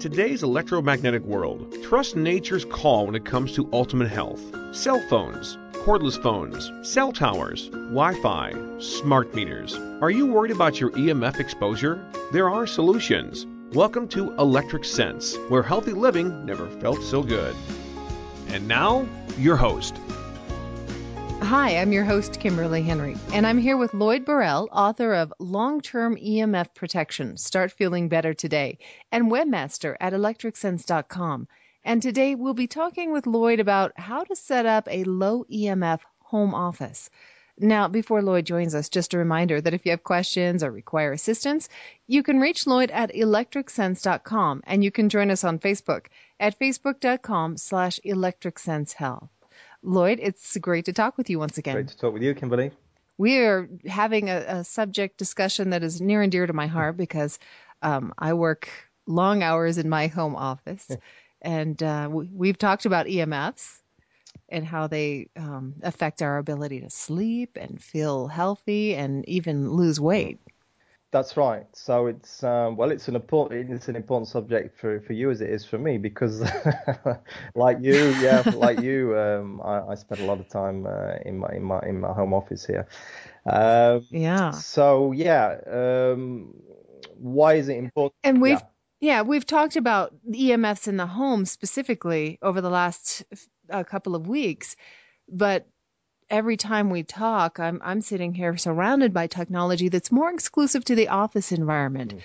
today's electromagnetic world, trust nature's call when it comes to ultimate health. Cell phones, cordless phones, cell towers, Wi-Fi, smart meters. Are you worried about your EMF exposure? There are solutions. Welcome to ElectricSense, where healthy living never felt so good. And now, your host. Hi, I'm your host, Kimberly Henrie, and I'm here with Lloyd, author of Long-Term EMF Protection, Start Feeling Better Today, and webmaster at ElectricSense.com. And today we'll be talking with Lloyd about how to set up a low EMF home office. Now, before Lloyd joins us, just a reminder that if you have questions or require assistance, you can reach Lloyd at ElectricSense.com, and you can join us on Facebook at Facebook.com/ElectricSenseHealth. Lloyd, it's great to talk with you once again. Great to talk with you, Kimberly. We are having a subject discussion that is near and dear to my heart because I work long hours in my home office, and we've talked about EMFs and how they affect our ability to sleep and feel healthy and even lose weight. That's right. So it's it's an important subject for you as it is for me because like you, I spend a lot of time in my home office here. Why is it important? And we've talked about EMFs in the home specifically over the last couple of weeks, but every time we talk, I'm sitting here surrounded by technology that's more exclusive to the office environment.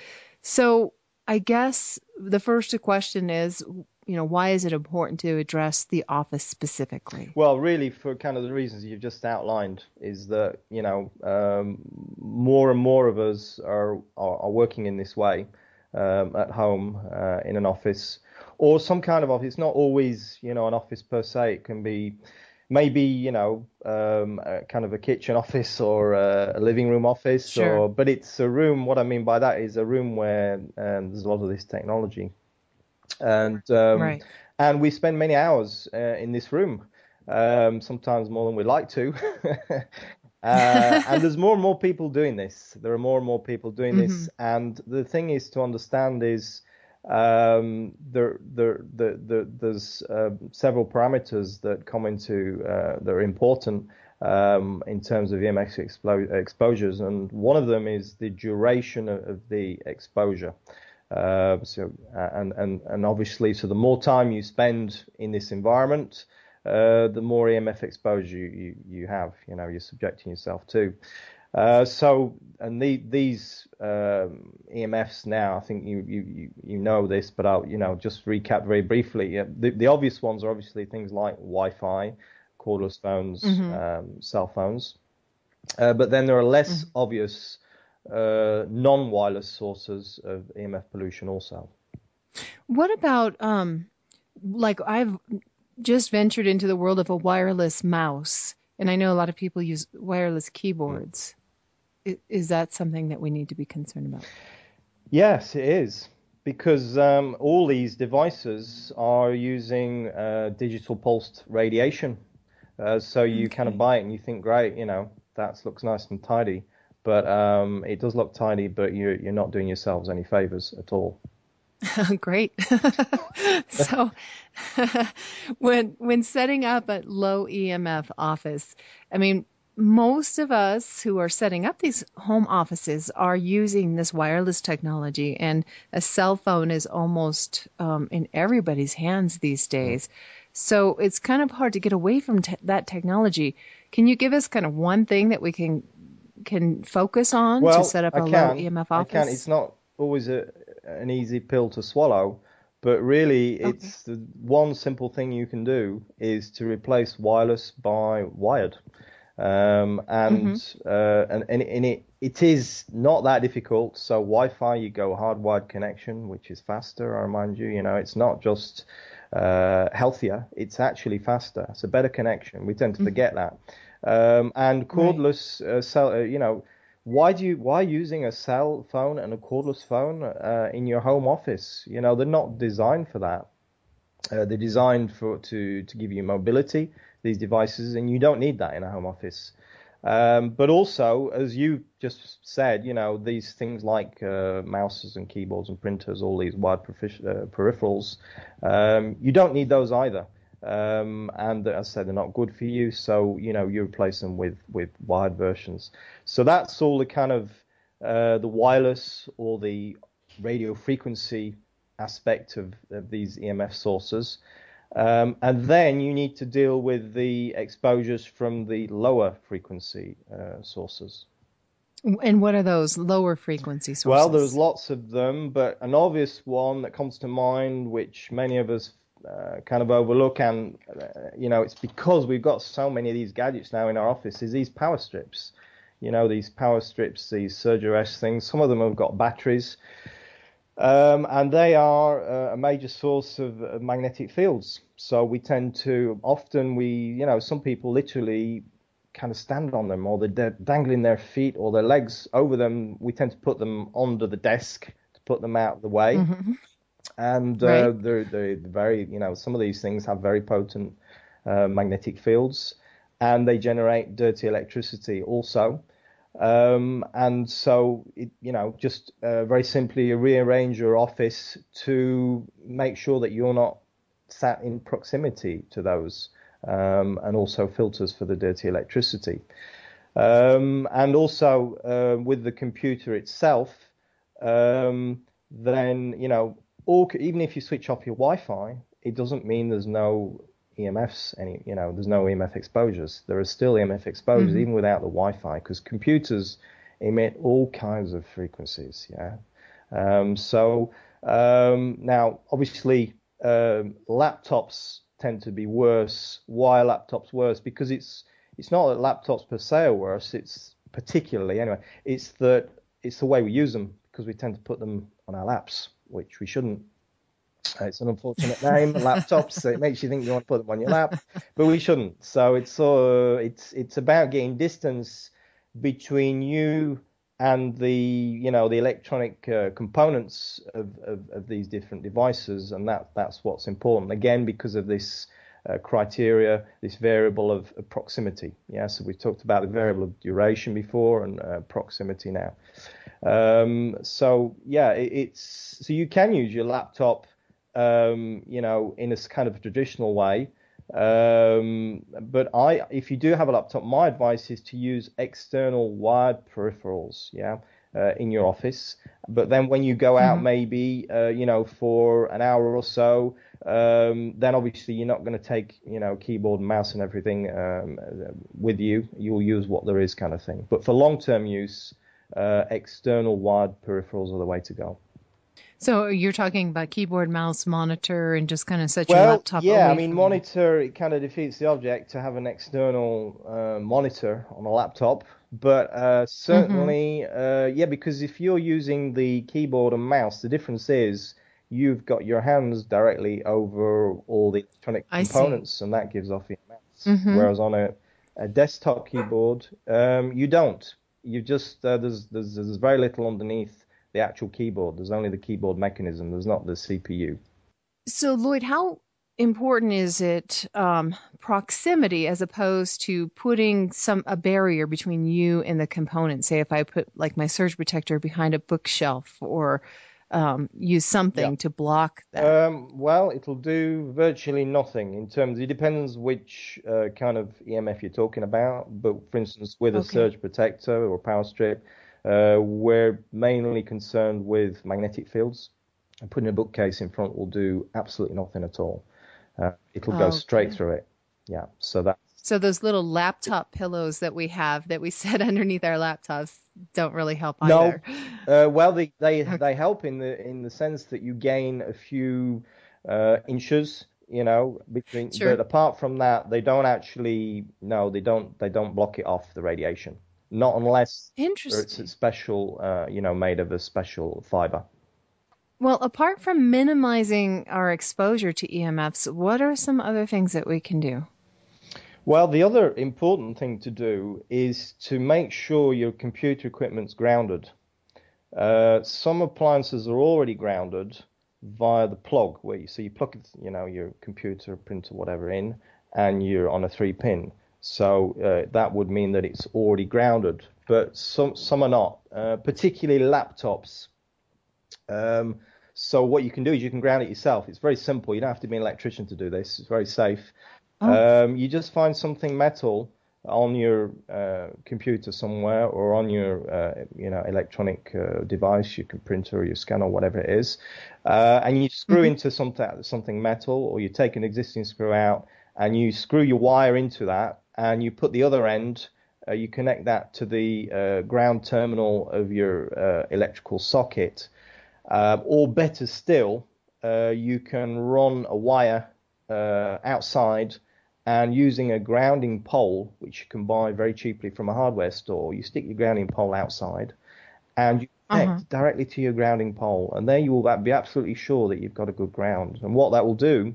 So I guess the first question is, why is it important to address the office specifically? Well, really, for kind of the reasons you've just outlined, is that more and more of us are working in this way at home, in an office, or some kind of office. It's not always an office per se. It can be maybe kind of a kitchen office or a living room office. Sure. But it's a room. What I mean by that is a room where there's a lot of this technology, and right. And we spend many hours in this room, sometimes more than we'd like to. And there's more and more people doing this. There are more and more people doing this, and the thing is to understand is there's several parameters that come into that are important in terms of EMF exposures, and one of them is the duration of the exposure. And obviously, so the more time you spend in this environment, the more EMF exposure you have. You're subjecting yourself to. These EMFs now, I think you know this, but I'll just recap very briefly. The obvious ones are obviously things like Wi-Fi, cordless phones, cell phones, but then there are less obvious non-wireless sources of EMF pollution also. What about I've just ventured into the world of a wireless mouse, and I know a lot of people use wireless keyboards. Is that something that we need to be concerned about? Yes, it is, because all these devices are using digital pulsed radiation. So you kind of buy it and you think, great, that looks nice and tidy, but it does look tidy, but you're not doing yourselves any favors at all. Great. So when setting up a low EMF office, I mean, most of us who are setting up these home offices are using this wireless technology, and a cell phone is almost in everybody's hands these days. So it's kind of hard to get away from that technology. Can you give us kind of one thing that we can focus on to set up a low EMF office? I can. It's not always an easy pill to swallow, but really it's the one simple thing you can do is to replace wireless by wired. It is not that difficult. So Wi-Fi, you go hardwired connection, which is faster. I remind you, it's not just healthier; it's actually faster. It's a better connection. We tend to forget that. And cordless cell, why are you using a cell phone and a cordless phone in your home office? They're not designed for that. They're designed to give you mobility, these devices, and you don't need that in a home office. But also, as you just said, these things like mouses and keyboards and printers, all these wired peripherals, you don't need those either. And as I said, they're not good for you, so you replace them with wired versions. So that's all the kind of the wireless or the radio frequency aspect of these EMF sources. And then you need to deal with the exposures from the lower frequency sources. And what are those lower frequency sources? Well, there's lots of them, but an obvious one that comes to mind, which many of us kind of overlook, and it's because we've got so many of these gadgets now in our office, is these power strips. These power strips, these surge arrest things. Some of them have got batteries. And they are a major source of magnetic fields. So we tend to, some people literally kind of stand on them, or they're dangling their feet or their legs over them. We tend to put them under the desk to put them out of the way. Mm-hmm. And right. they're very, some of these things have very potent magnetic fields, and they generate dirty electricity also. And so, just very simply, you rearrange your office to make sure that you're not sat in proximity to those, and also filters for the dirty electricity. And also, with the computer itself, then, even if you switch off your Wi-Fi, it doesn't mean there's no EMFs, there's no EMF exposures. There are still EMF exposures even without the Wi-Fi, because computers emit all kinds of frequencies. Now, obviously, laptops tend to be worse. Why are laptops worse? Because it's not that laptops per se are worse. It's particularly anyway. It's the way we use them, because we tend to put them on our laps, which we shouldn't. It's an unfortunate name, laptops. It makes you think you want to put them on your lap, but we shouldn't. So it's about getting distance between you and the the electronic components of these different devices, and that's what's important. Again, because of this criteria, this variable of proximity. So we've talked about the variable of duration before, and proximity now. So you can use your laptop in a kind of traditional way. But if you do have a laptop, my advice is to use external wired peripherals, in your office. But then when you go out, maybe, for an hour or so, then obviously you're not going to take, keyboard and mouse and everything with you. You'll use what there is, kind of thing. But for long-term use, external wired peripherals are the way to go. So you're talking about keyboard, mouse, monitor, and just kind of set your laptop away I mean, from monitor, it kind of defeats the object to have an external monitor on a laptop. But certainly, because if you're using the keyboard and mouse, the difference is you've got your hands directly over all the electronic components, and that gives off EMFs. Whereas on a desktop keyboard, you don't. You just there's very little underneath the actual keyboard. There's only the keyboard mechanism. There's not the CPU. So, Lloyd, how important is it proximity as opposed to putting a barrier between you and the component? Say, if I put like my surge protector behind a bookshelf, or use something to block that. Well, it'll do virtually nothing in terms. It depends which kind of EMF you're talking about. But for instance, with a surge protector or power strip, we're mainly concerned with magnetic fields. And putting a bookcase in front will do absolutely nothing at all. It'll go straight through it. So those little laptop pillows that we have that we set underneath our laptops don't really help either. No. Well, they help in the sense that you gain a few inches, between. Sure. But apart from that, they don't actually. No, they don't block it off, the radiation. Not unless it's a special, made of a special fiber. Well, apart from minimizing our exposure to EMFs, what are some other things that we can do? Well, the other important thing to do is to make sure your computer equipment's grounded. Some appliances are already grounded via the plug, so you plug, your computer, printer, whatever in, and you're on a 3-pin. So that would mean that it's already grounded, but some are not, particularly laptops. So what you can do is you can ground it yourself. It's very simple. You don't have to be an electrician to do this. It's very safe. You just find something metal on your computer somewhere, or on your electronic device, your printer or your scanner or whatever it is, and you screw into something metal, or you take an existing screw out and you screw your wire into that, and you put the other end, you connect that to the ground terminal of your electrical socket. Or better still, you can run a wire outside, and using a grounding pole, which you can buy very cheaply from a hardware store, you stick your grounding pole outside and you connect directly to your grounding pole, and there you will be absolutely sure that you've got a good ground. And what that will do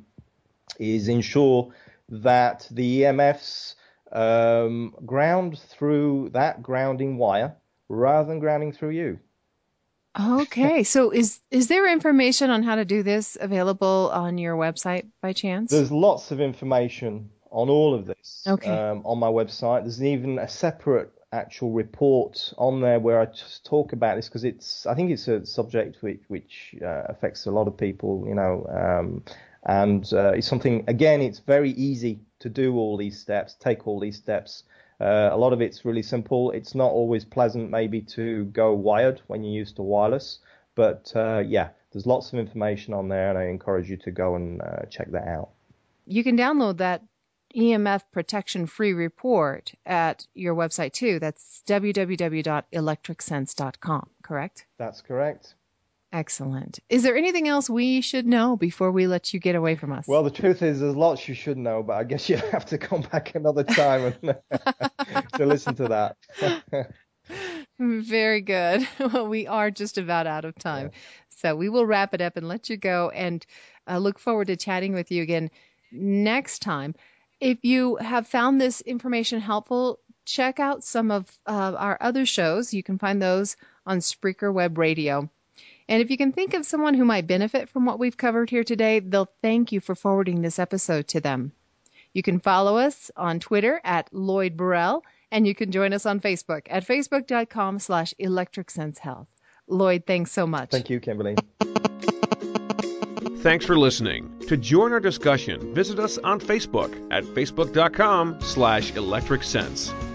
is ensure that the EMFs ground through that grounding wire rather than grounding through you. Okay, so is there information on how to do this available on your website by chance? There's lots of information on all of this on my website. There's even a separate actual report on there where I just talk about this, because I think it's a subject which affects a lot of people, and it's something, again, it's very easy to do all these steps, take all these steps. A lot of it's really simple. It's not always pleasant maybe to go wired when you're used to wireless, but there's lots of information on there, and I encourage you to go and check that out. You can download that EMF protection free report at your website too. That's www.electricsense.com, correct? That's correct. Excellent. Is there anything else we should know before we let you get away from us? Well, the truth is there's lots you should know, but I guess you'll have to come back another time and to listen to that. Very good. Well, we are just about out of time. Yeah. So we will wrap it up and let you go, and look forward to chatting with you again next time. If you have found this information helpful, check out some of our other shows. You can find those on Spreaker Web Radio. And if you can think of someone who might benefit from what we've covered here today, they'll thank you for forwarding this episode to them. You can follow us on Twitter at Lloyd Burrell, and you can join us on Facebook at facebook.com/ElectricSenseHealth. Lloyd, thanks so much. Thank you, Kimberly. Thanks for listening. To join our discussion, visit us on Facebook at facebook.com/ElectricSense.